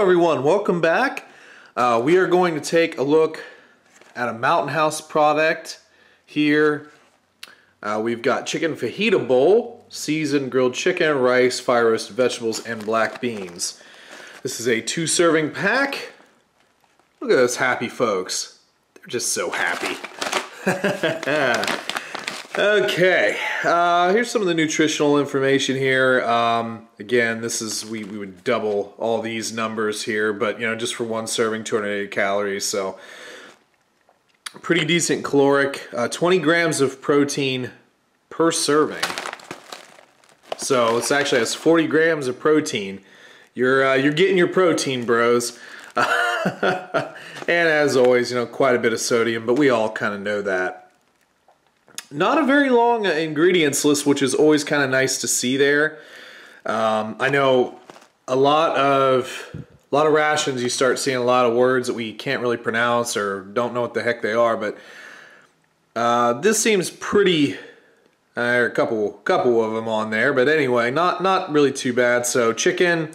everyone, welcome back. We are going to take a look at a Mountain House product here. We've got chicken fajita bowl, seasoned grilled chicken, rice, fire roasted vegetables, and black beans. This is a 2-serving pack. Look at those happy folks. They're just so happy. Okay, here's some of the nutritional information here. Again, this is, we would double all these numbers here, but you know, just for 1 serving, 280 calories, so pretty decent caloric. 20 grams of protein per serving. So it's actually has 40 grams of protein. You're getting your protein, bros. And as always, you know, quite a bit of sodium, but we all kind of know that. Not a very long ingredients list, which is always kind of nice to see there. I know a lot of rations, you start seeing a lot of words that we can't really pronounce or don't know what the heck they are, but this seems pretty. There are a couple of them on there, but anyway, not really too bad. So chicken,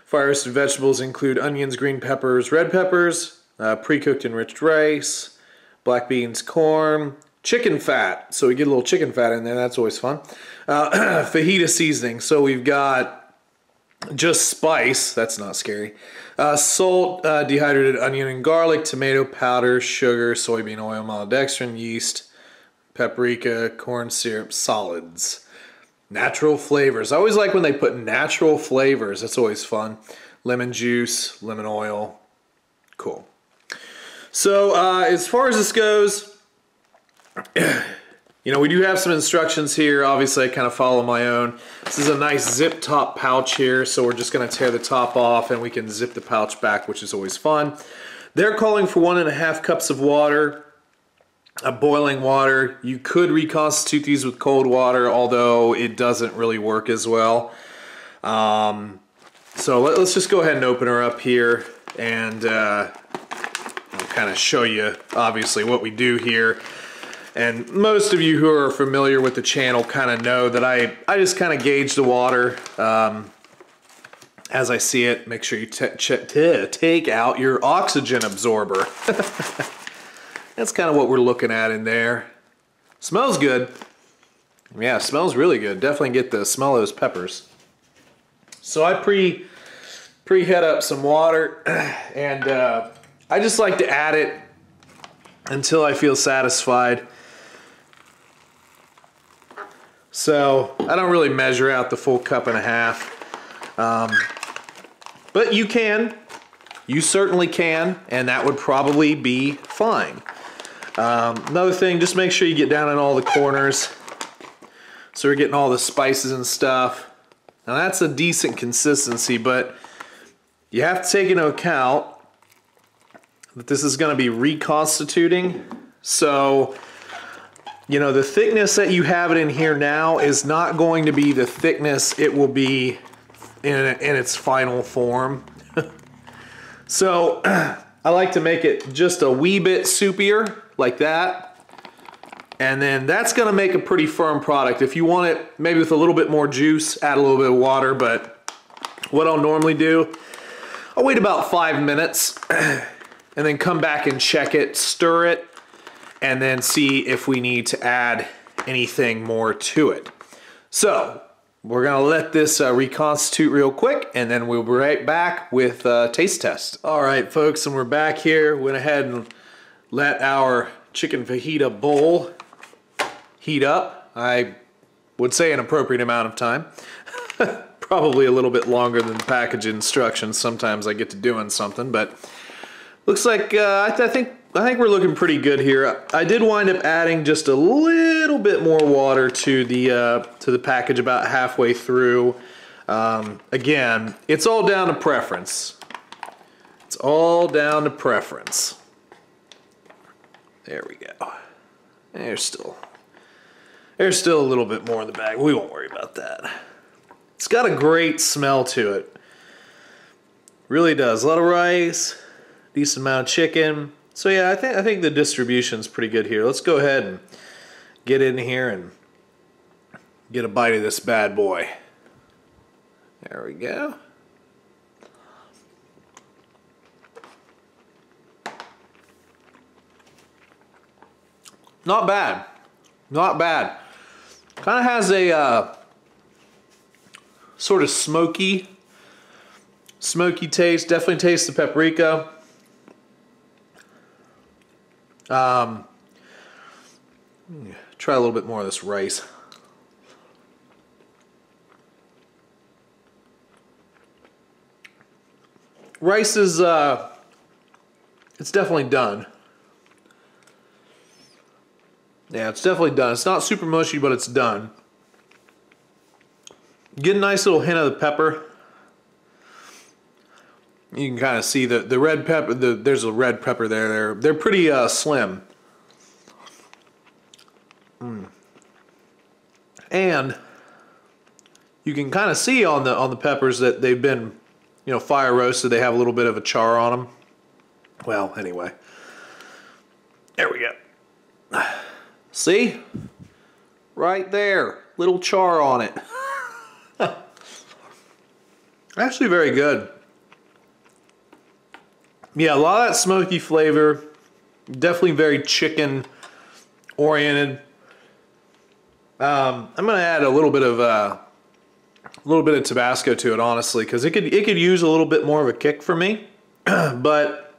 fire roasted vegetables include onions, green peppers, red peppers, pre-cooked enriched rice, black beans, corn. Chicken fat, so we get a little chicken fat in there, that's always fun. Fajita seasoning, so we've got just spice, that's not scary. Salt, dehydrated onion and garlic, tomato powder, sugar, soybean oil, maltodextrin, yeast, paprika, corn syrup, solids. Natural flavors. I always like when they put natural flavors, that's always fun. Lemon juice, lemon oil, cool. So as far as this goes, you know, we do have some instructions here. Obviously, I kind of follow my own. This is a nice zip top pouch here, so we're just going to tear the top off and we can zip the pouch back, which is always fun. They're calling for 1.5 cups of water, boiling water. You could reconstitute these with cold water, although it doesn't really work as well. So let's just go ahead and open her up here, and I'll kind of show you, obviously, what we do here. And most of you who are familiar with the channel kind of know that I just kind of gauge the water as I see it. Make sure you take out your oxygen absorber. That's kind of what we're looking at in there. Smells good. Yeah, smells really good. Definitely get the smell of those peppers. So I preheat up some water, and I just like to add it until I feel satisfied. So I don't really measure out the full 1.5 cups. But you can. You certainly can, and that would probably be fine. Another thing, just make sure you get down in all the corners so we're getting all the spices and stuff. Now that's a decent consistency, but you have to take into account that this is going to be reconstituting. So, you know, the thickness that you have it in here now is not going to be the thickness it will be in its final form. So I like to make it just a wee bit soupier, like that. And then that's going to make a pretty firm product. If you want it maybe with a little bit more juice, add a little bit of water. But what I'll normally do, I'll wait about 5 minutes and then come back and check it, stir it, and then see if we need to add anything more to it. So we're gonna let this reconstitute real quick, and then we'll be right back with a taste test. All right, folks, and we're back here. Went ahead and let our chicken fajita bowl heat up. I would say an appropriate amount of time. Probably a little bit longer than the package instructions. Sometimes I get to doing something, but looks like I think we're looking pretty good here. I did wind up adding just a little bit more water to the package about halfway through. Again, it's all down to preference. It's all down to preference. There we go. There's still a little bit more in the bag. We won't worry about that. It's got a great smell to it. Really does. A lot of rice, decent amount of chicken. So yeah, I think the distribution's pretty good here. Let's go ahead and get in here and get a bite of this bad boy. There we go. Not bad. Not bad. Kind of has a sort of smoky taste. Definitely tastes the paprika. Try a little bit more of this rice. Rice is, it's definitely done. Yeah, it's definitely done. It's not super mushy, but it's done. Get a nice little hint of the pepper. You can kind of see the red pepper. There's a red pepper there. They're pretty slim. And you can kind of see on the peppers that they've been, you know, fire roasted. They have a little bit of a char on them. Well, anyway, there we go. See, right there, little char on it. Actually, very good. Yeah, a lot of that smoky flavor. Definitely very chicken oriented. I'm gonna add a little bit of Tabasco to it, honestly, because it could use a little bit more of a kick for me. But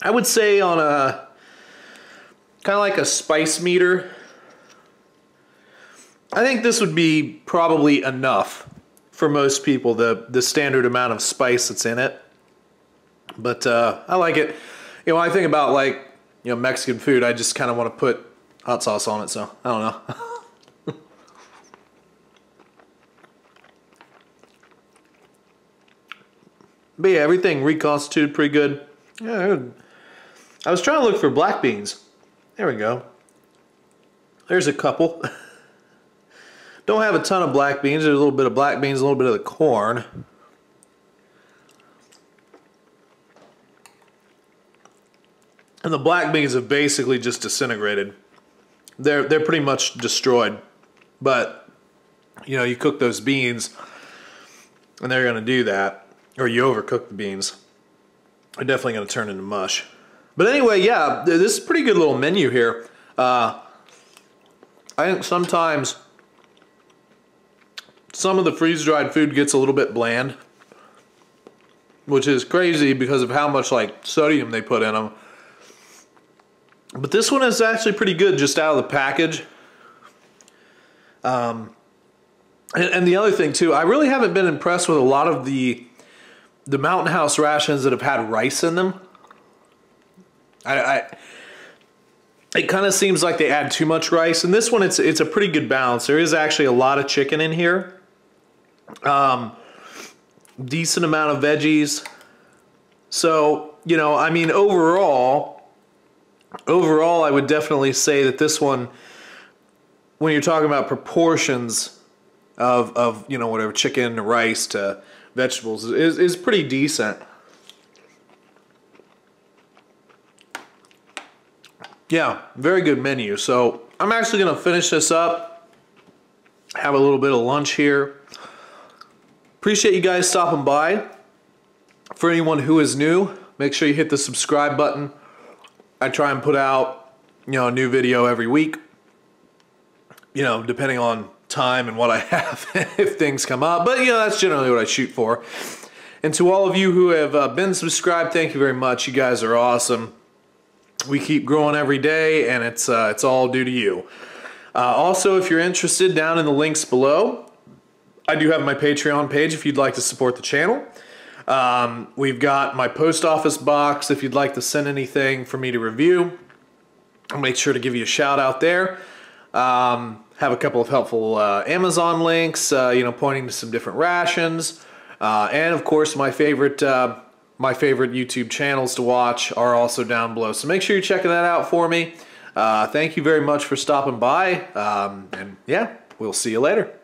I would say on a kind of like a spice meter, I think this would be probably enough for most people, the standard amount of spice that's in it. But I like it. You know, when I think about, like, you know, Mexican food, I just kind of want to put hot sauce on it, so I don't know. But yeah, everything reconstituted pretty good. Yeah, I was trying to look for black beans. There we go. There's a couple. Don't have a ton of black beans. There's a little bit of black beans, a little bit of the corn. And the black beans have basically just disintegrated. They're pretty much destroyed. But, you know, you cook those beans, and they're going to do that. Or you overcook the beans. They're definitely going to turn into mush. But anyway, yeah, this is a pretty good little menu here. I think sometimes some of the freeze-dried food gets a little bit bland, which is crazy because of how much, like, sodium they put in them. But this one is actually pretty good just out of the package. And the other thing too, I really haven't been impressed with a lot of the Mountain House rations that have had rice in them. It kind of seems like they add too much rice. And this one, it's a pretty good balance. There is actually a lot of chicken in here. Decent amount of veggies. So, you know, I mean, overall, I would definitely say that this one, when you're talking about proportions of you know, whatever, chicken, rice to vegetables, is pretty decent. Yeah, very good menu. So I'm actually going to finish this up, have a little bit of lunch here. Appreciate you guys stopping by. For anyone who is new, make sure you hit the subscribe button. I try and put out, you know, a new video every week, you know, depending on time and what I have if things come up. But, you know, that's generally what I shoot for. And to all of you who have been subscribed, thank you very much. You guys are awesome. We keep growing every day, and it's all due to you. Also, if you're interested, down in the links below, I do have my Patreon page if you'd like to support the channel. We've got my post office box if you'd like to send anything for me to review. I'll make sure to give you a shout out there. Have a couple of helpful Amazon links, you know, pointing to some different rations. And of course, my favorite YouTube channels to watch are also down below. So make sure you're checking that out for me. Thank you very much for stopping by. And yeah, we'll see you later.